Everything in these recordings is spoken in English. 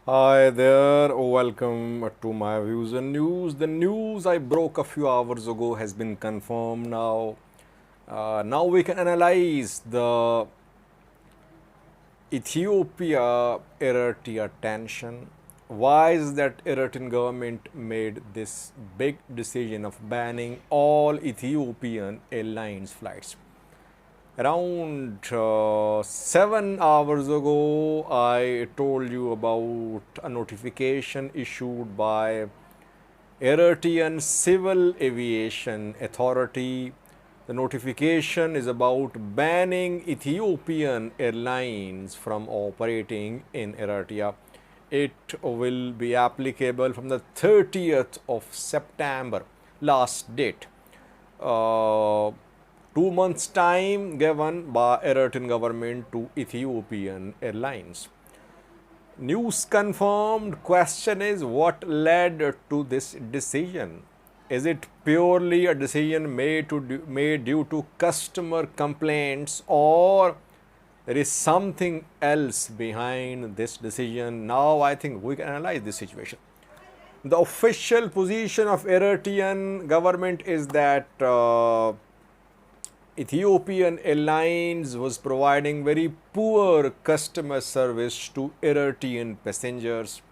Hi there, welcome to my views and news. The news I broke a few hours ago has been confirmed now. Now we can analyze the Ethiopia Eritrea tension. Why is that Eritrean government made this big decision of banning all Ethiopian Airlines flights? Around 7 hours ago, I told you about a notification issued by Eritrean Civil Aviation Authority. The notification is about banning Ethiopian Airlines from operating in Eritrea. It will be applicable from the 30th of September, last date. 2 months time given by Eritrean government to Ethiopian Airlines. News confirmed. Question is, what led to this decision? Is it purely a decision made due to customer complaints, or there is something else behind this decision? Now I think we can analyze this situation. The official position of Eritrean government is that Ethiopian Airlines was providing very poor customer service to Eritrean passengers.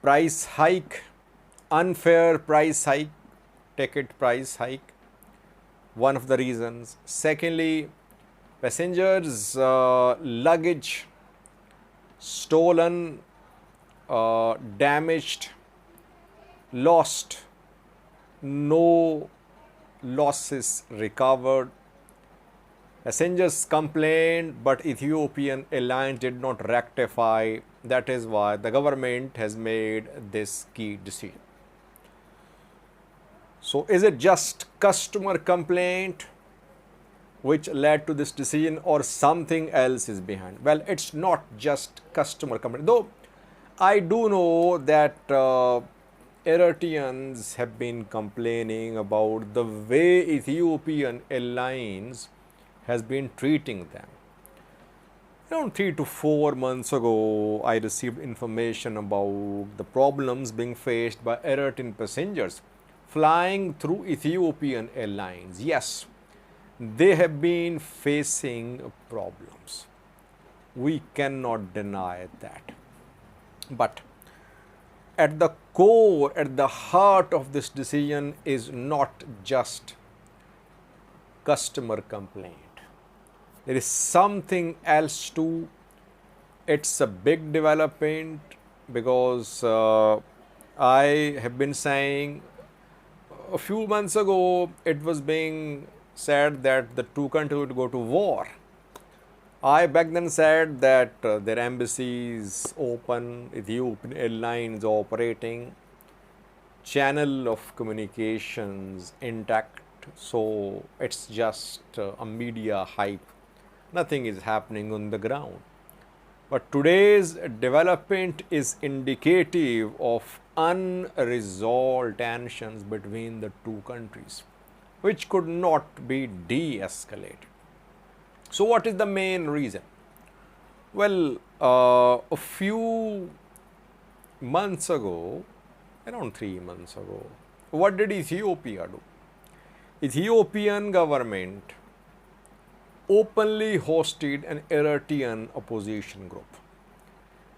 Price hike, unfair price hike, ticket price hike, one of the reasons. Secondly, passengers' luggage stolen, damaged, lost, no losses recovered. Passengers complained, but Ethiopian Airlines did not rectify. That is why the government has made this key decision. So, is it just customer complaint which led to this decision, or something else is behind? Well, it's not just customer complaint, though I do know that Eritreans have been complaining about the way Ethiopian Airlines has been treating them. Around 3 to 4 months ago, I received information about the problems being faced by Eritrean passengers flying through Ethiopian Airlines. Yes, they have been facing problems. We cannot deny that. But at the core, at the heart of this decision is not just customer complaint. There is something else too. It's a big development because I have been saying a few months ago it was being said that the two countries would go to war. I back then said that their embassies open, Ethiopian Airlines operating, channel of communications intact. So it's just a media hype. Nothing is happening on the ground. But today's development is indicative of unresolved tensions between the two countries, which could not be de-escalated. So, what is the main reason? Well, a few months ago, around 3 months ago, what did Ethiopia do? Ethiopian government openly hosted an Eritrean opposition group.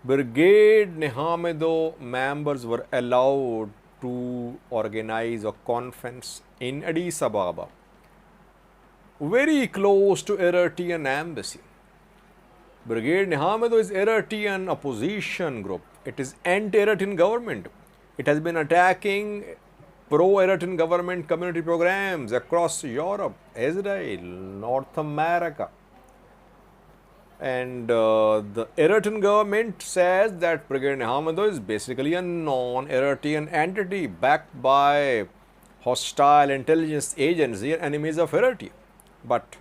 Brigade Nehamido members were allowed to organize a conference in Addis Ababa, very close to Eritrean embassy. Brigade Nehamido is Eritrean opposition group. It is anti-Eritrean government. It has been attacking pro-Eritrean government community programs across Europe, Israel, North America. And the Eritrean government says that Brigade Nehamido is basically a non-Eritrean entity backed by hostile intelligence agency and enemies of Eritrea. But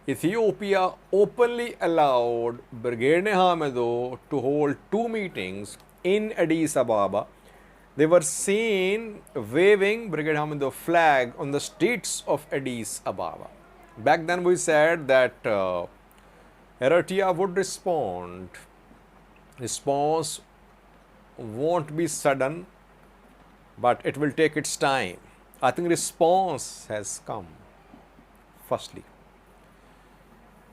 Ethiopia openly allowed Brigade Nehamido to hold two meetings in Addis Ababa. They were seen waving Brigade Nehamido flag on the streets of Addis Ababa. Back then we said that Eritrea would respond. Response won't be sudden, but it will take its time. I think response has come, firstly.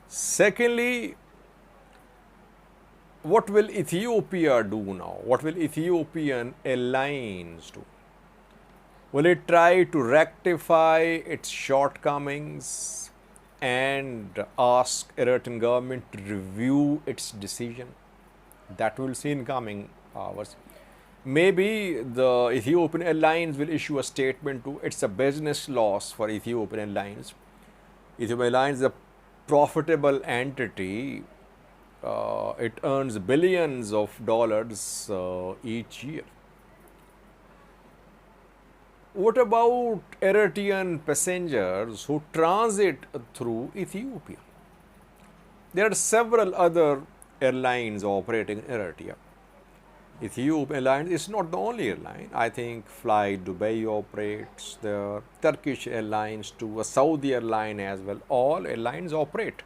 Secondly, what will Ethiopia do now? What will Ethiopian Airlines do? Will it try to rectify its shortcomings and ask Eritrean government to review its decision? That we'll see in coming hours. Maybe the Ethiopian Airlines will issue a statement to it's a business loss for Ethiopian Airlines. Ethiopian Airlines is a profitable entity. It earns billions of dollars each year. What about Eritrean passengers who transit through Ethiopia? There are several other airlines operating in Eritrea. Ethiopian Airlines is not the only airline. I think Fly Dubai operates there, Turkish Airlines too, a Saudi airline as well. All airlines operate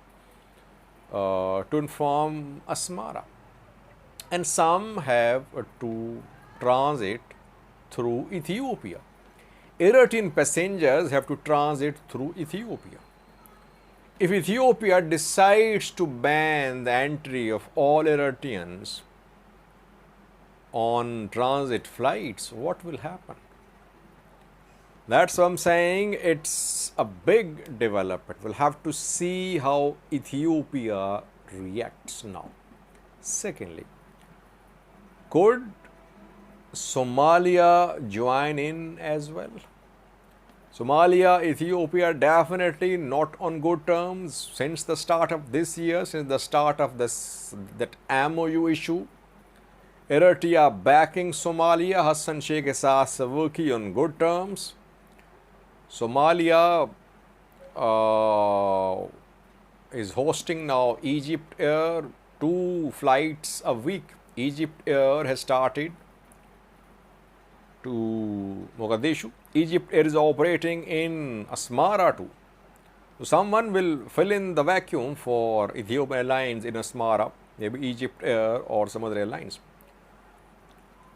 to inform Asmara. And some have to transit through Ethiopia. Eritrean passengers have to transit through Ethiopia. If Ethiopia decides to ban the entry of all Eritreans on transit flights, what will happen? That's what I'm saying. It's a big development. We'll have to see how Ethiopia reacts now. Secondly, could Somalia join in as well? Somalia, Ethiopia definitely not on good terms since the start of this year, since the start of that MOU issue. Eritrea backing Somalia, Hassan Sheikh ke saath working on good terms. Somalia is hosting now Egypt Air, 2 flights a week. Egypt Air has started to Mogadishu. Egypt Air is operating in Asmara too. So someone will fill in the vacuum for Ethiopian Airlines in Asmara, maybe Egypt Air or some other airlines.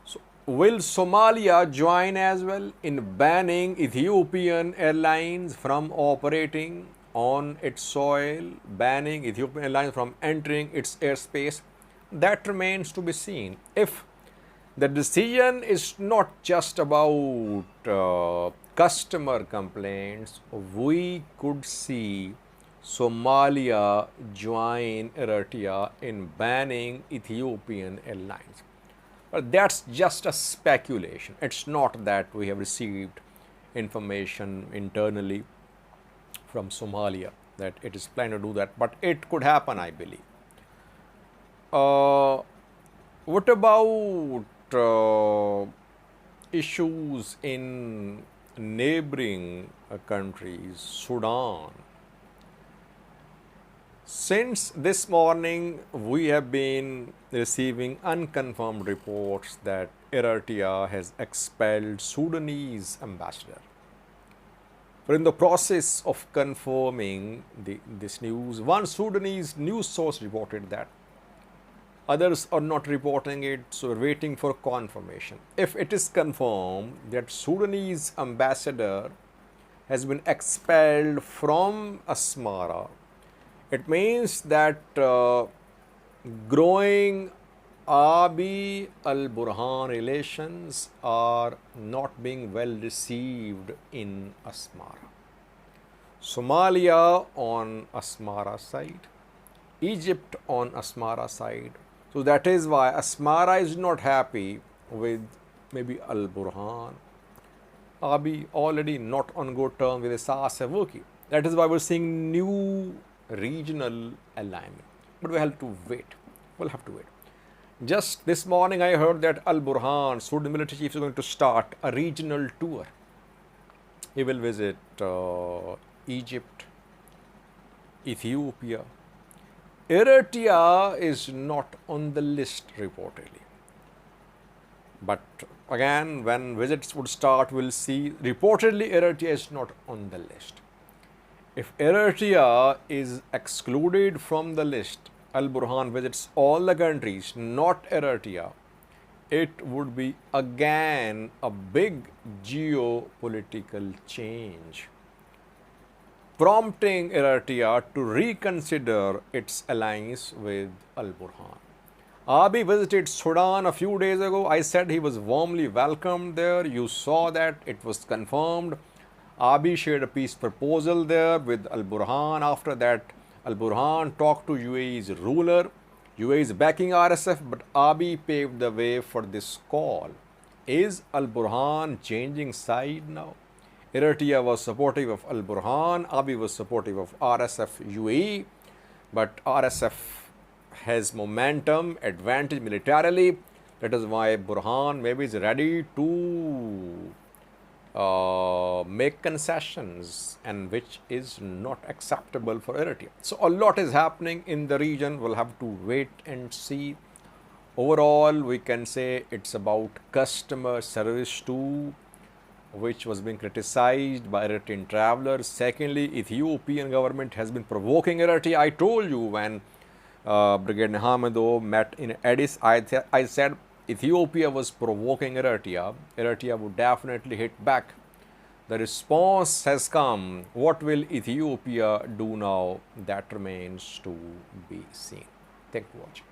So will Somalia join as well in banning Ethiopian Airlines from operating on its soil, banning Ethiopian Airlines from entering its airspace? That remains to be seen. If the decision is not just about customer complaints, we could see Somalia join Eritrea in banning Ethiopian Airlines. But that's just a speculation. It's not that we have received information internally from Somalia that it is planning to do that, but it could happen, I believe. What about issues in neighboring countries, Sudan? Since this morning, we have been receiving unconfirmed reports that Eritrea has expelled Sudanese ambassador. But in the process of confirming this news, one Sudanese news source reported that. Others are not reporting it, so we're waiting for confirmation. If it is confirmed that Sudanese ambassador has been expelled from Asmara, it means that growing Abiy al-Burhan relations are not being well received in Asmara. Somalia on Asmara side, Egypt on Asmara side. So that is why Asmara is not happy with maybe al-Burhan. Abiy already not on good terms with Isaias Afwerki. That is why we're seeing new regional alignment. But we have to wait. We'll have to wait. Just this morning I heard that al-Burhan, Sudan military chief, is going to start a regional tour. He will visit Egypt, Ethiopia. Eritrea is not on the list reportedly. But again, when visits would start, we'll see. Reportedly, Eritrea is not on the list. If Eritrea is excluded from the list, al-Burhan visits all the countries, not Eritrea, it would be again a big geopolitical change, prompting Eritrea to reconsider its alliance with Al Burhan. Abiy visited Sudan a few days ago. I said he was warmly welcomed there. You saw that, it was confirmed. Abiy shared a peace proposal there with Al Burhan. After that, Al Burhan talked to UAE's ruler. UAE is backing RSF, but Abiy paved the way for this call. Is Al Burhan changing side now? Eritrea was supportive of Al Burhan, Abiy was supportive of RSF UAE, but RSF has momentum, advantage militarily. That is why Burhan maybe is ready to make concessions, and which is not acceptable for Eritrea. So a lot is happening in the region. We'll have to wait and see. Overall, we can say it's about customer service too, which was being criticized by Eritrean travelers. Secondly, Ethiopian government has been provoking Eritrea. I told you when Brigadier Hamido met in Addis, I said Ethiopia was provoking Eritrea. Eritrea would definitely hit back. The response has come. What will Ethiopia do now? That remains to be seen. Thank you for watching.